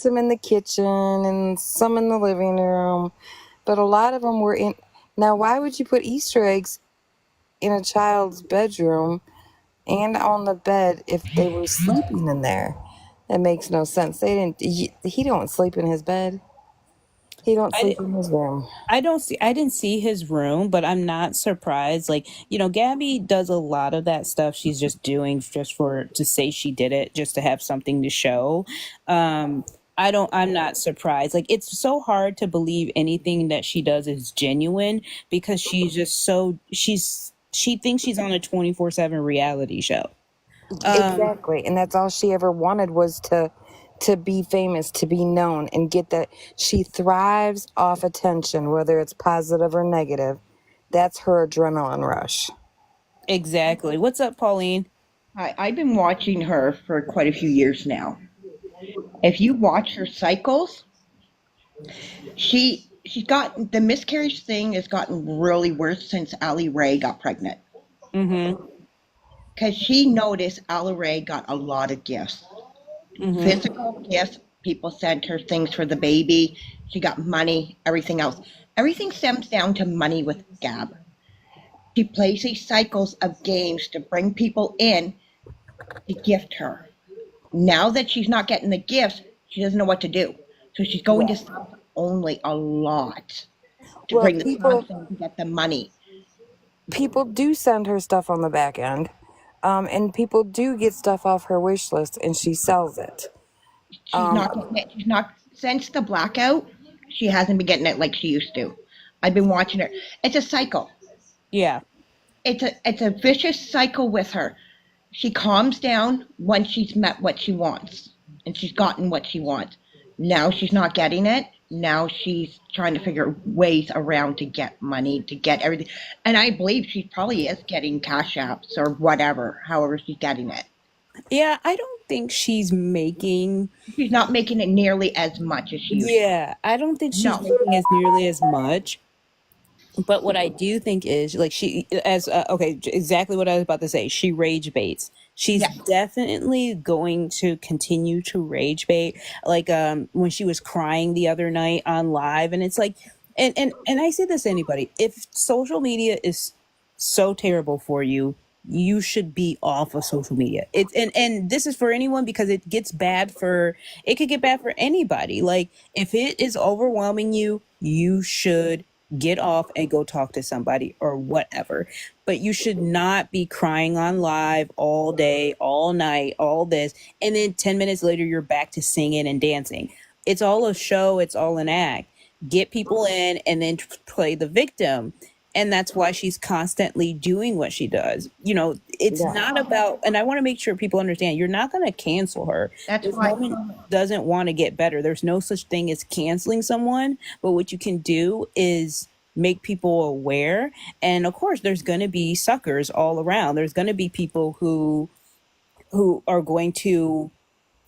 some in the kitchen and some in the living room, but a lot of them were in. Now, why would you put Easter eggs in a child's bedroom and on the bed if they were sleeping in there? That makes no sense. They didn't. He don't sleep in his bed. He don't I sleep in his room. I didn't see his room, but I'm not surprised. Like, Gabby does a lot of that stuff. She's just doing just for to say she did it, just to have something to show. Um I'm not surprised. Like, it's so hard to believe anything that she does is genuine because she's just she thinks she's on a 24/7 reality show. Um Exactly, and that's all she ever wanted was to be famous, to be known, and get that. She thrives off attention, whether it's positive or negative. That's her adrenaline rush. exactly. What's up, Pauline? I've been watching her for quite a few years now. If you watch her cycles, she's got the miscarriage thing has gotten really worse since Ali Ray got pregnant. Mhm. Because she noticed Ali Ray got a lot of gifts. Mhm. Physical gifts, people sent her things for the baby. She got money, everything else. Everything stems down to money with Gab. She plays these cycles of games to bring people in to gift her. Now that she's not getting the gifts, she doesn't know what to do. So she's going Yeah. to subs only a lot to Well, bring the people subs in to get the money. people do send her stuff on the back end, and people do get stuff off her wish list, and she sells it. She's not getting it. She's not since the blackout. She hasn't been getting it like she used to. I've been watching her. It's a cycle. Yeah. It's a vicious cycle with her. She calms down when she's met what she wants and she's gotten what she wants. Now she's not getting it. Now she's trying to figure ways around to get money, to get everything. And I believe she probably is getting cash apps or whatever, however she's getting it. Yeah, I don't think she's making. She's not making it nearly as much as she used to. Yeah, I don't think she's No. making as nearly as much. But what I do think is, like, she, as okay, exactly what I was about to say. She rage baits. She's Yes. definitely going to continue to rage bait. Like, when she was crying the other night on live, and it's like, and I say this to anybody: if social media is so terrible for you, you should be off of social media. It's and this is for anyone because it could get bad for anybody. Like, if it is overwhelming you, you should get off and go talk to somebody or whatever. But you should not be crying on live all day, all night, all this, and then 10 minutes later you're back to singing and dancing. It's all a show, it's all an act. Get people in and then play the victim. And that's why she's constantly doing what she does. It's Yeah. not about, and I want to make sure people understand, you're not going to cancel her. That's This why woman doesn't want to get better. There's no such thing as canceling someone, but what you can do is make people aware. And of course, there's going to be suckers all around. There's going to be people who are going to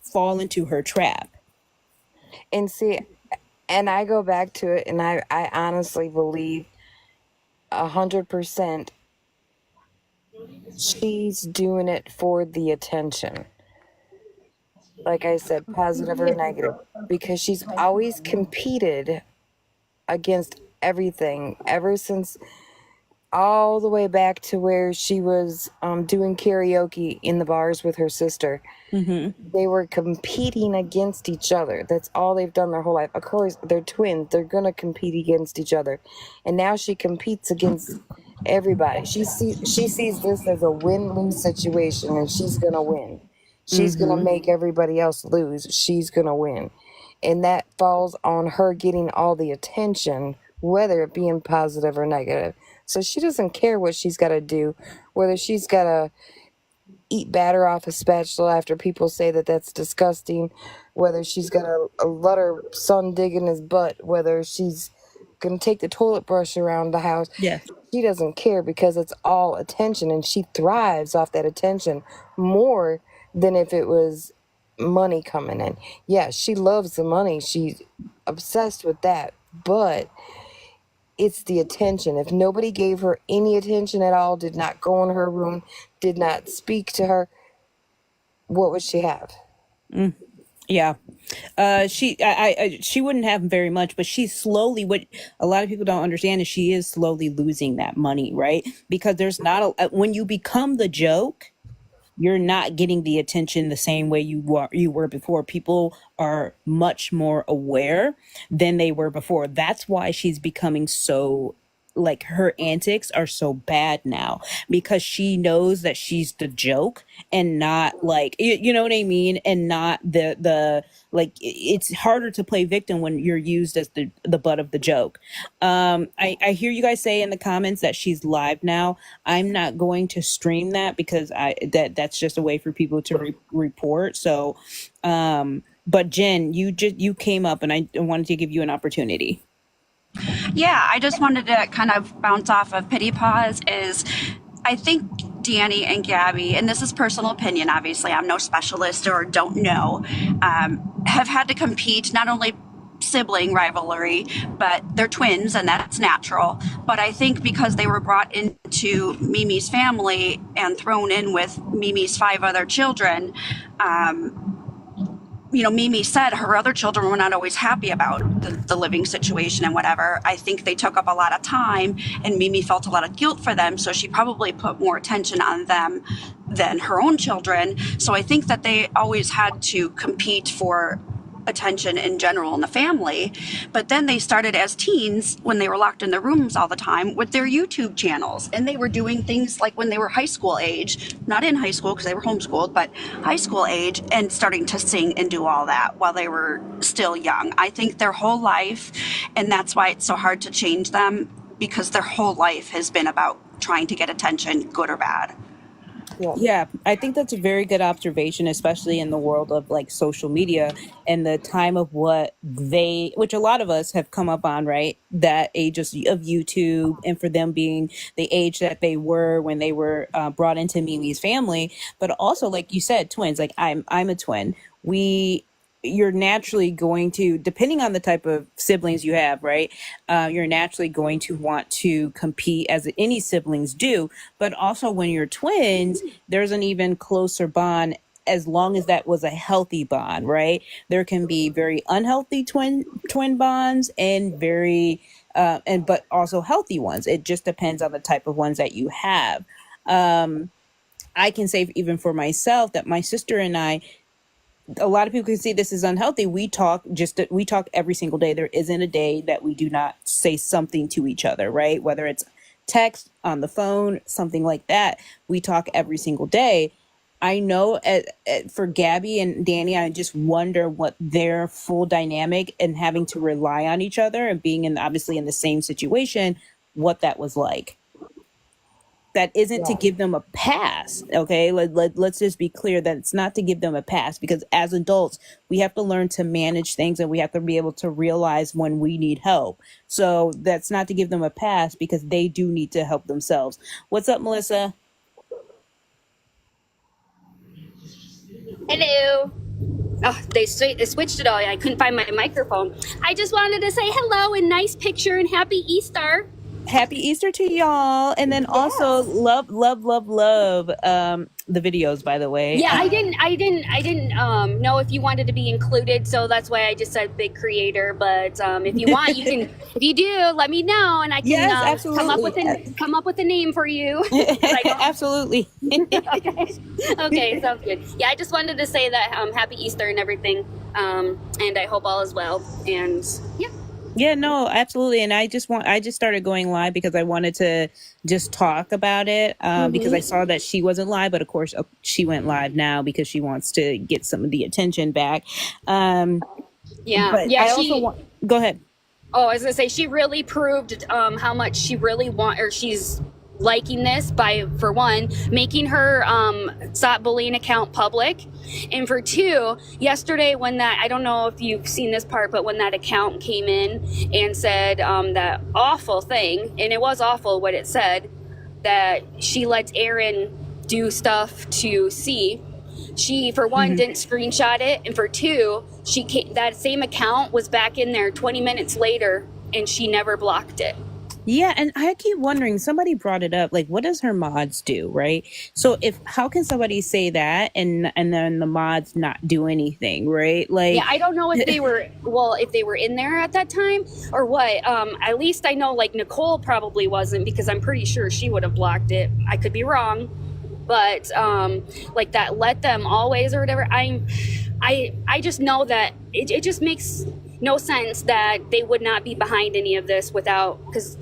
fall into her trap. And see, and I go back to it, and I honestly believe 100% she's doing it for the attention. Like I said, positive or negative, because she's always competed against everything ever since all the way back to where she was doing karaoke in the bars with her sister. Hmm. They were competing against each other. That's all they've done their whole life. Of course, they're twins. They're going to compete against each other. And now she competes against everybody. She sees this as a win-lose situation, and she's going to win. She's going to Hmm. make everybody else lose. She's going to win. And that falls on her getting all the attention, whether it being positive or negative. So she doesn't care what she's got to do, whether she's got to eat batter off a spatula after people say that that's disgusting, whether she's got to let her son dig in his butt, whether she's going to take the toilet brush around the house. Yeah. She doesn't care because it's all attention, and she thrives off that attention more than if it was money coming in. Yeah, she loves the money. She's obsessed with that, but it's the attention. If nobody gave her any attention at all, did not go in her room, did not speak to her, what would she have? Yeah. She wouldn't have very much, but she's slowly, what a lot of people don't understand is she is slowly losing that money, right? Because there's not when you become the joke, you're not getting the attention the same way you were before. People are much more aware than they were before. That's why she's becoming so, like, her antics are so bad now, because she knows that she's the joke and not, like, you know what I mean, and not the like, it's harder to play victim when you're used as the butt of the joke. I hear you guys say in the comments that she's live now. I'm not going to stream that because that's just a way for people to report. So but Jen, you came up and I wanted to give you an opportunity. Yeah, I just wanted to kind of bounce off of Pity Pause. Is I think Danny and Gabby, and this is personal opinion, obviously, I'm no specialist or don't know, have had to compete not only sibling rivalry, but they're twins and that's natural. But I think because they were brought into Mimi's family and thrown in with Mimi's 5 other children, Mimi said her other children were not always happy about the living situation and whatever. I think they took up a lot of time and Mimi felt a lot of guilt for them. So she probably put more attention on them than her own children. So I think that they always had to compete for attention in general in the family. But then they started as teens when they were locked in their rooms all the time with their YouTube channels. And they were doing things like when they were high school age, not in high school because they were homeschooled, but high school age, and starting to sing and do all that while they were still young. I think their whole life, and that's why it's so hard to change them, because their whole life has been about trying to get attention, good or bad. Yeah, I think that's a very good observation, especially in the world of, like, social media and the time of which a lot of us have come up on, right? That age of YouTube, and for them being the age that they were when they were brought into Mimi's family, but also, like you said, twins. Like, I'm a twin. You're naturally going to, depending on the type of siblings you have, right? You're naturally going to want to compete, as any siblings do. But also when you're twins, there's an even closer bond, as long as that was a healthy bond, right? There can be very unhealthy twin bonds and but also healthy ones. It just depends on the type of ones that you have. I can say, even for myself, that my sister and I, a lot of people can see this is unhealthy. We talk every single day. There isn't a day that we do not say something to each other, right? Whether it's text, on the phone, something like that. We talk every single day. I know for Gabby and Danny, I just wonder what their full dynamic and having to rely on each other and being obviously in the same situation, what that was like. That isn't to give them a pass, okay? Let's just be clear that it's not to give them a pass, because as adults, we have to learn to manage things and we have to be able to realize when we need help. So that's not to give them a pass, because they do need to help themselves. What's up, Melissa? Hello. Oh, they switched it all. I couldn't find my microphone. I just wanted to say hello and nice picture and happy Easter. Happy Easter to y'all. And then also love the videos, by the way. Yeah, I didn't know if you wanted to be included, so that's why I just said big creator. But if you want, you can. If you do, let me know, and I can come up with a name for you. Absolutely. Okay, sounds good. Yeah, I just wanted to say that happy Easter and everything, and I hope all is well. And yeah. Yeah, no, absolutely. And I just started going live because I wanted to just talk about it, because I saw that she wasn't live, but of course she went live now because she wants to get some of the attention back. Yeah. But yeah. Go ahead. Oh, I was gonna say, she really proved how much she really she's liking this by, for one, making her Stop Bullying account public, and for two, yesterday when I don't know if you've seen this part, but when that account came in and said that awful thing, and it was awful what it said, that she lets Aaron do stuff to see. She, for one, didn't screenshot it, and for two, that same account was back in there 20 minutes later, and she never blocked it. Yeah, and I keep wondering, somebody brought it up, like what does her mods do, right? So if how can somebody say that and then the mods not do anything, right? Yeah, Like I don't know if they were if they were in there at that time or what. At least I know like Nicole probably wasn't because I'm pretty sure she would have blocked it. I could be wrong, but like that let them always or whatever. I just know that it just makes no sense that they would not be behind any of this without because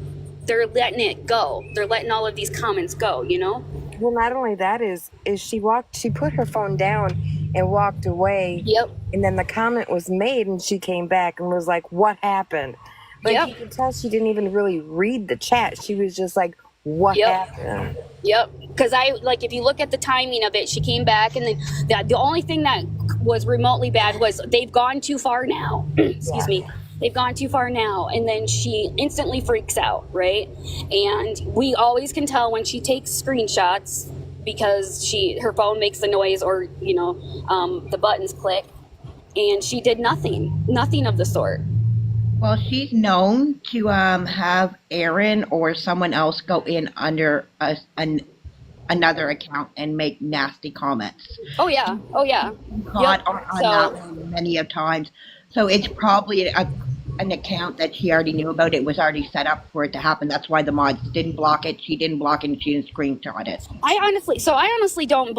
they're letting it go. They're letting all of these comments go. You know. Well, not only that is she put her phone down and walked away. Yep. And then the comment was made, and she came back and was like, "What happened?" Like Yep. you could tell she didn't even really read the chat. She was just like, "What Yep. happened?" Yep, because I like if you look at the timing of it, she came back, and then the only thing that was remotely bad was they've gone too far now. Excuse me, they've gone too far now, and then she instantly freaks out, right? And we always can tell when she takes screenshots because her phone makes the noise or the buttons click, and she did nothing of the sort. Well, she's known to have Aaron or someone else go in under another account and make nasty comments. Oh yeah. Caught Yep. on So that one many of times. So it's probably an account that she already knew about. It was already set up for it to happen. That's why the mods didn't block it. She didn't block it, and she didn't screenshot it. I honestly don't.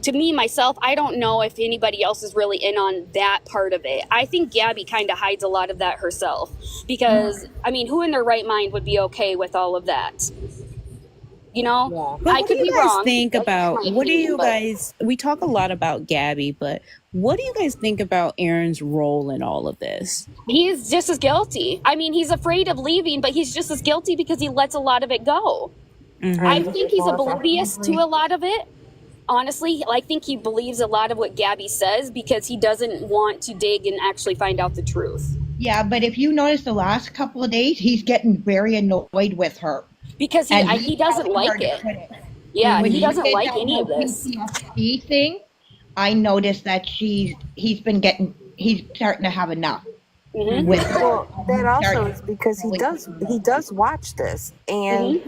To me myself, I don't know if anybody else is really in on that part of it. I think Gabi kind of hides a lot of that herself because I mean, who in their right mind would be okay with all of that? You know, Yeah. But I what could do you be guys wrong. think That's about my what do opinion, you but- guys we talk a lot about Gabi, but what do you guys think about Aaron's role in all of this? He's just as guilty. I mean, he's afraid of leaving, but he's just as guilty because he lets a lot of it go. I think he's oblivious to a lot of it. Honestly, I think he believes a lot of what Gabi says because he doesn't want to dig and actually find out the truth. Yeah, but if you notice the last couple of days, he's getting very annoyed with her. Because he doesn't telling her like to it. quit it. Yeah, When he doesn't did like that any of whole this. PTSD thing, I noticed that he's starting to have enough Mhm. with her. Well, that also is because he does watch this, and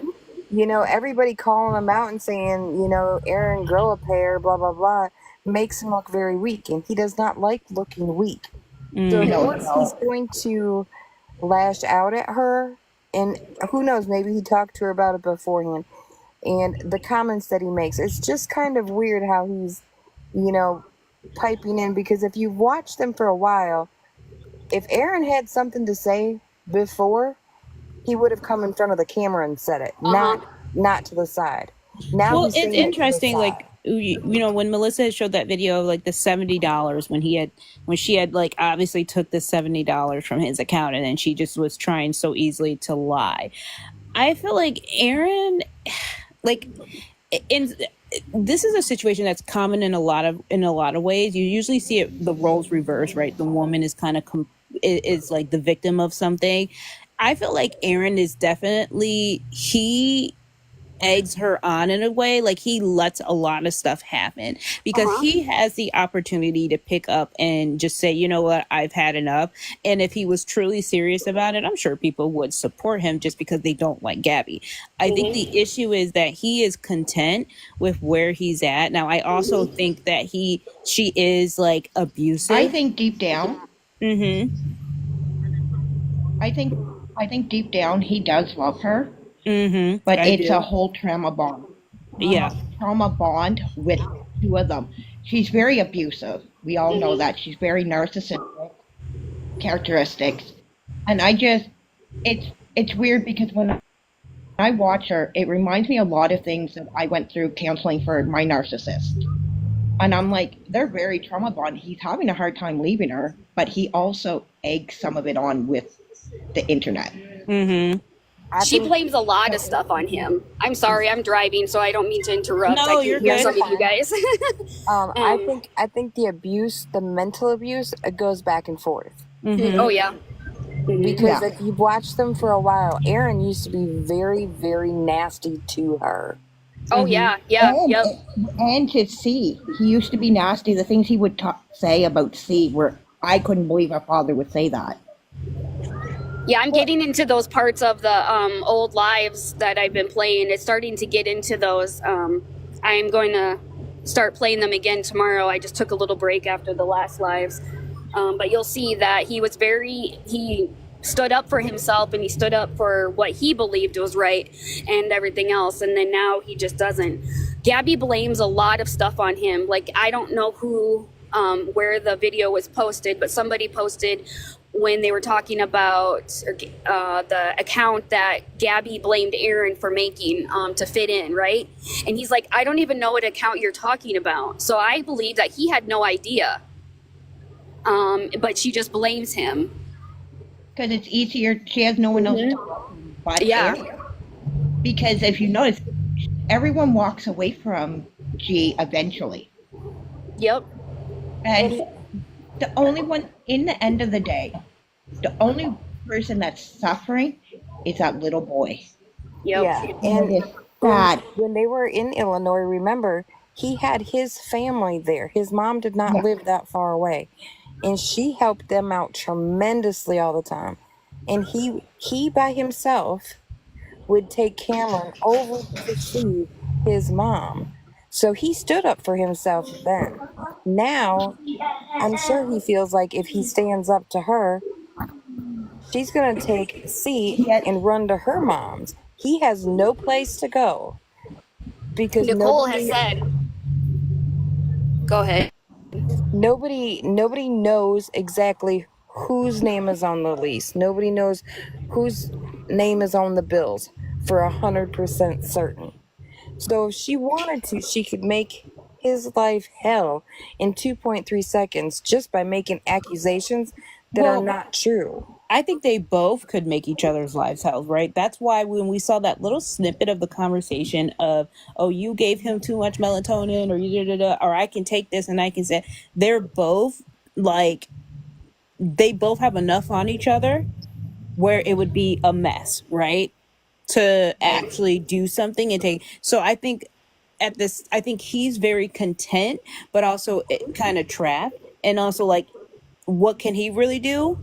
everybody calling him out and saying, Aaron, grow a pair, blah blah blah, makes him look very weak, and he does not like looking weak. So of course he's going to lash out at her, and who knows, maybe he talked to her about it beforehand. And the comments that he makes, it's just kind of weird how he's, piping in, because if you've watched them for a while, if Aaron had something to say before, he would have come in front of the camera and said it, not to the side. Now Well, he's it's saying it to the interesting, side. like when Melissa had showed that video of like the $70 when she had like obviously took the $70 from his account and then she just was trying so easily to lie. I feel like Aaron, like, this is a situation that's common in a lot of ways. You usually see it the roles reverse, right? The woman is kind of is like the victim of something. I feel like Aaron is definitely he eggs her on in a way, like he lets a lot of stuff happen because he has the opportunity to pick up and just say, you know what, I've had enough. And if he was truly serious about it, I'm sure people would support him just because they don't like Gabi. I think the issue is that he is content with where he's at. Now, I also think that she is like abusive. I think deep down, I think deep down he does love her, but it's a whole trauma bond. Yeah. Trauma bond with two of them. She's very abusive. We all know that. She's very narcissistic characteristics. And it's weird because when I watch her, it reminds me a lot of things that I went through counseling for my narcissist. And I'm like, they're very trauma bond. He's having a hard time leaving her, but he also eggs some of it on with the internet. She blames a lot of stuff on him. I'm sorry, I'm driving, so I don't mean to interrupt. No, I can you're hear good. some of you guys. I think the abuse, the mental abuse, it goes back and forth. Oh yeah. Because if you've watched them for a while, Aaron used to be very, very nasty to her. Oh yeah. And to C, he used to be nasty. The things he would say about C were, I couldn't believe a father would say that. Yeah, I'm getting into those parts of the old lives that I've been playing. It's starting to get into those. I'm going to start playing them again tomorrow. I just took a little break after the last lives. But you'll see that he stood up for himself and he stood up for what he believed was right and everything else. And then now he just doesn't. Gabi blames a lot of stuff on him. Like, I don't know where the video was posted, but somebody posted when they were talking about the account that Gabi blamed Aaron for making to fit in, right? And he's like, I don't even know what account you're talking about. So I believe that he had no idea, but she just blames him. Because it's easier. She has no one else to talk to but Yeah. Aaron. Because if you notice, everyone walks away from G eventually. Yep. And the only one, in the end of the day, the only person that's suffering is that little boy. Yep. Yeah, And and it's sad. when they were in Illinois, remember, he had his family there. His mom did not Yeah. live that far away, and she helped them out tremendously all the time. And he by himself would take Cameron over to see his mom. So he stood up for himself then. Now, I'm sure he feels like if he stands up to her, she's going to take a seat Yes. and run to her mom's. He has no place to go because Nicole has said, go ahead. nobody knows exactly whose name is on the lease. Nobody knows whose name is on the bills for 100% certain. So if she wanted to, she could make his life hell in 2.3 seconds just by making accusations that are Well, not true. I think they both could make each other's lives hell, right? That's why when we saw that little snippet of the conversation of, oh, you gave him too much melatonin, or you or I can take this and I can say, they're both like, they both have enough on each other where it would be a mess, right? To actually do something and take. So I think I think he's very content, but also kind of trapped, and also like, what can he really do?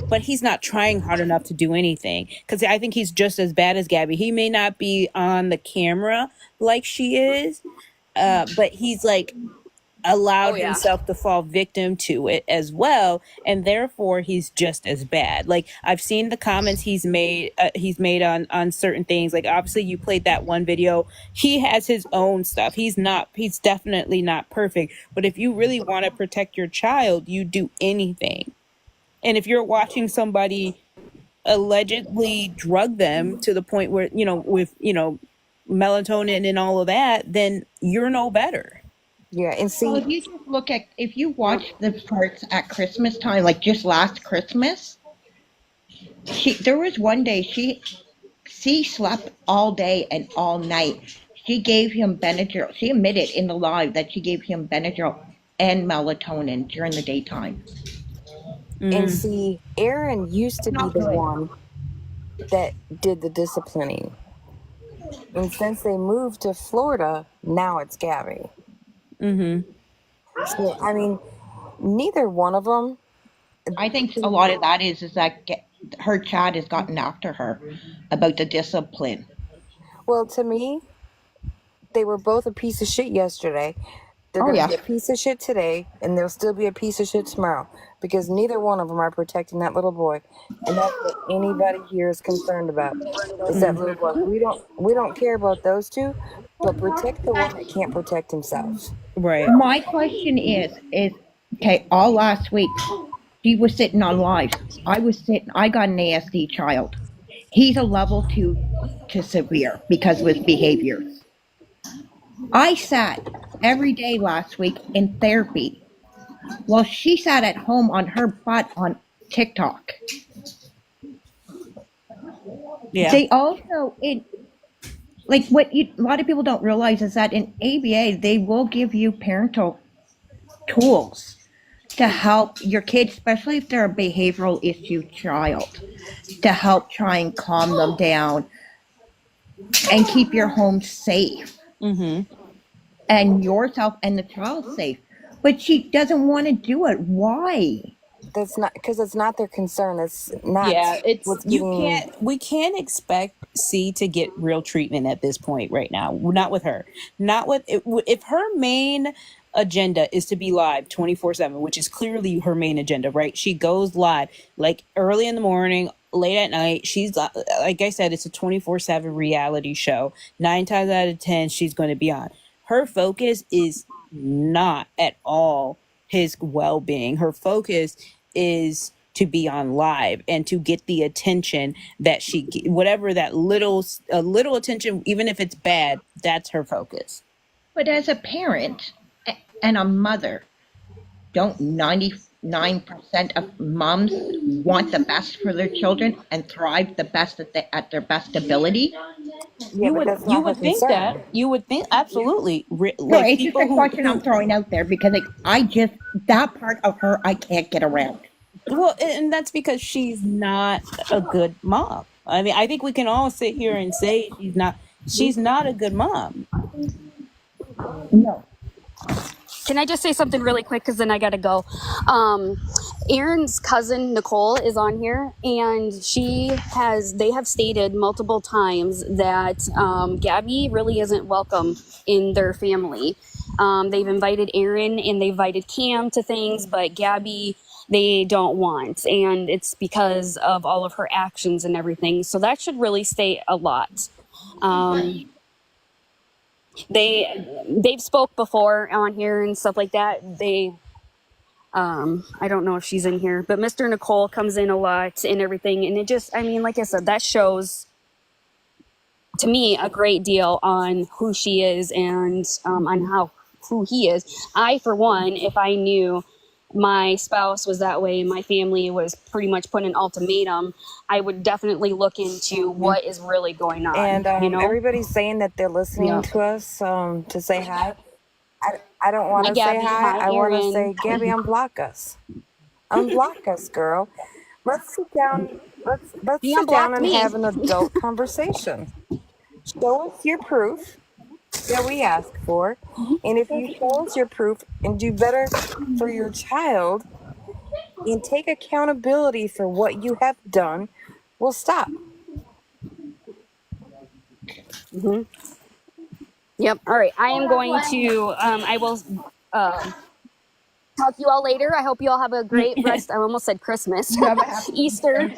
But he's not trying hard enough to do anything, because I think he's just as bad as Gabi. He may not be on the camera like she is, but he's like allowed Oh, yeah. himself to fall victim to it as well, and therefore he's just as bad. Like, I've seen the comments he's made on certain things. Like, obviously you played that one video. He has his own stuff. He's definitely not perfect, but if you really want to protect your child, you do anything. And if you're watching somebody allegedly drug them to the point where, with, melatonin and all of that, then you're no better. Yeah, and Well, see, if you just look at, if you watch the parts at Christmas time, like just last Christmas, there was one day she slept all day and all night. She gave him Benadryl. She admitted in the live that she gave him Benadryl and melatonin during the daytime. and see, Aaron used to be Not the good. one that did the disciplining. And since they moved to Florida, now it's Gabi. So, I mean, neither one of them. I think a lot of that is that her Chad has gotten after her about the discipline. Well, to me, they were both a piece of shit yesterday. They're Oh, going to yeah. be a piece of shit today, and they'll still be a piece of shit tomorrow because neither one of them are protecting that little boy, and that's what anybody here is concerned about. Is that little boy? We don't care about those two, but protect the one that can't protect himself. Right. My question is okay, all last week, she was sitting on live. I got an ASD child. He's a level 2 to severe because of his behaviors. I sat every day last week in therapy while she sat at home on her butt on TikTok. Yeah. They also, like what a lot of people don't realize is that in ABA, they will give you parental tools to help your kids, especially if they're a behavioral issue child, to help try and calm them down and keep your home safe and yourself and the child safe. But she doesn't want to do it. Why? That's not because it's not their concern. It's not Yeah, it's what's getting. we can't expect C to get real treatment at this point right now. Not with her. Not with if her main agenda is to be live 24/7, which is clearly her main agenda, right? She goes live like early in the morning, late at night. She's like I said, it's a 24/7 reality show. 9 times out of 10 she's going to be on. Her focus is not at all his well-being. Her focus is to be on live and to get the attention that whatever that a little attention, even if it's bad, that's her focus. But as a parent and a mother, don't 99% of moms want the best for their children and thrive the best at their best ability? Yeah, but that's not her Think that concern. you would think absolutely No, like it's just people a question I'm who throwing out there because that part of her I can't get around. well, and that's because she's not a good mom. I mean, I think we can all sit here and say she's not a good mom. No. Can I just say something really quick? Because then I got to go. Aaron's cousin, Nicole, is on here, and they have stated multiple times that Gabi really isn't welcome in their family. They've invited Aaron and they've invited Cam to things, but Gabi, they don't want. And it's because of all of her actions and everything. So that should really say a lot. They've spoke before on here and stuff like that. I don't know if she's in here, but Mr. Nicole comes in a lot and everything, and it just, I mean, like I said, that shows to me a great deal on who she is and on who he is. I, for one, if I knew my spouse was that way and my family was pretty much putting an ultimatum, I would definitely look into what is really going on. And everybody's saying that they're listening Yeah. to us to say hi. I don't want Hi, to say Gabi. hi. Hi, I want to Aaron. say, Gabby, unblock us. Unblock us, girl. Let's sit down. Let's He sit down unblocked and me. have an adult conversation. Show us your proof that we ask for, and if you show us your proof and do better for your child and take accountability for what you have done, we'll stop. Yep. All right. I am going to, I will talk to you all later. I hope you all have a great rest. I almost said Christmas, Easter.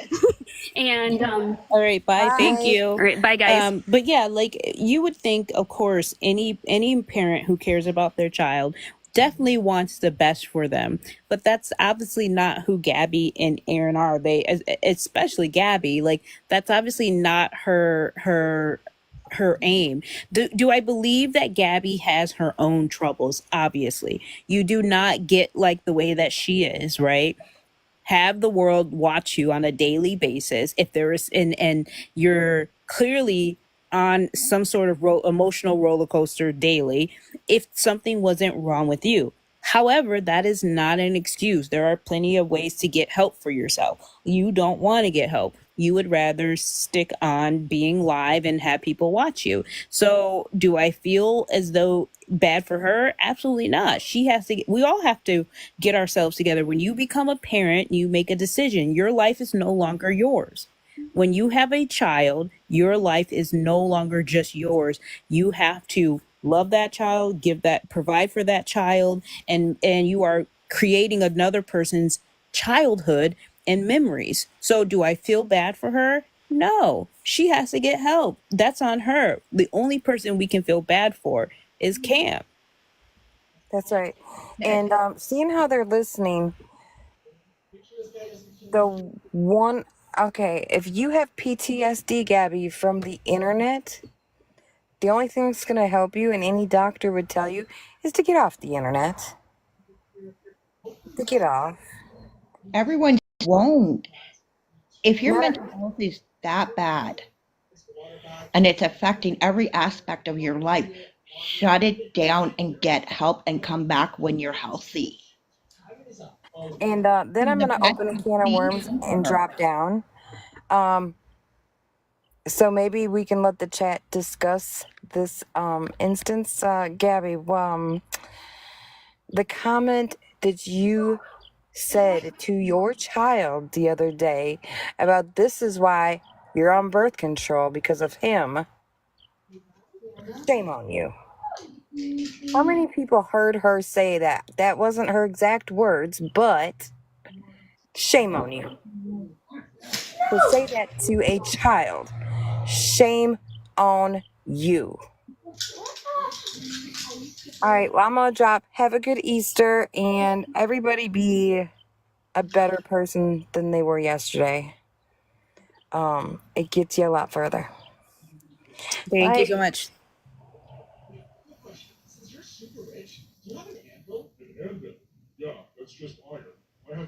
And All right, bye. Thank Bye. you. all right, bye guys. But yeah, like you would think, of course, any parent who cares about their child definitely wants the best for them. But that's obviously not who Gabi and Aaron are. Especially Gabi, like that's obviously not her aim. Do I believe that Gabi has her own troubles? Obviously, you do not get like the way that she is, right? Have the world watch you on a daily basis if there is and you're clearly on some sort of emotional roller coaster daily if something wasn't wrong with you. However, that is not an excuse. There are plenty of ways to get help for yourself. You don't want to get help. You would rather stick on being live and have people watch you. So do I feel as though bad for her? Absolutely not. We all have to get ourselves together. When you become a parent, you make a decision. Your life is no longer yours. When you have a child, your life is no longer just yours. You have to love that child, provide for that child, and you are creating another person's childhood and memories. So do I feel bad for her? No, she has to get help. That's on her. The only person we can feel bad for is Cam. That's right. And seeing how they're listening, if you have PTSD, Gabi, from the internet, the only thing that's going to help you, and any doctor would tell you, is to get off the internet. To get off. Everyone won't. If your Not- mental health is that bad and it's affecting every aspect of your life, shut it down and get help and come back when you're healthy. And then I'm going to open a can of worms and drop down. So maybe we can let the chat discuss this instance. Gabi, the comment that you said to your child the other day about this is why you're on birth control because of him, shame on you. How many people heard her say that? That wasn't her exact words, but shame on you. To say that to a child, shame on you. All right, well, I'm going to drop. Have a good Easter, and everybody be a better person than they were yesterday. It gets you a lot further. Thank you Bye. so much.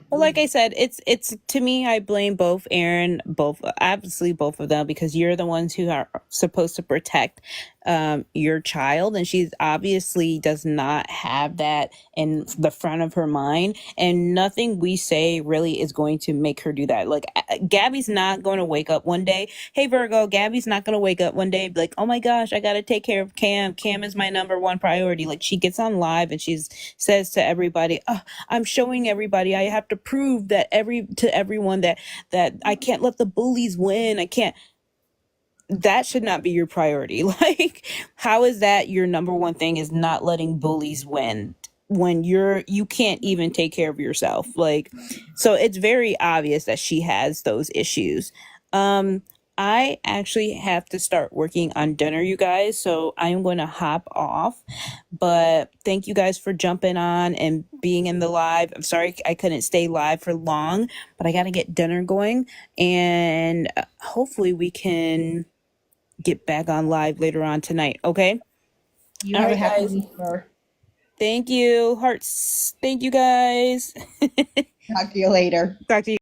Well, like I said, it's to me, I blame both Aaron, both obviously both of them, because you're the ones who are supposed to protect your child, and she's obviously does not have that in the front of her mind, and nothing we say really is going to make her do that. Like Gabby's not going to wake up one day. Hey Virgo, Gabby's not going to wake up one day and be like, oh my gosh, I got to take care of Cam. Cam is my number one priority. Like she gets on live and she says to everybody, oh, I'm showing everybody I have to prove that to everyone that I can't let the bullies win. I can't. That should not be your priority. Like, how is that your number one thing, is not letting bullies win when you can't even take care of yourself? Like, so it's very obvious that she has those issues. I actually have to start working on dinner, you guys, so I'm going to hop off. But thank you guys for jumping on and being in the live. I'm sorry I couldn't stay live for long, but I got to get dinner going, and hopefully we can get back on live later on tonight. Okay. You All have a right, happy guys. Easter. Thank you. Hearts. Thank you guys. Talk to you later. Talk to you.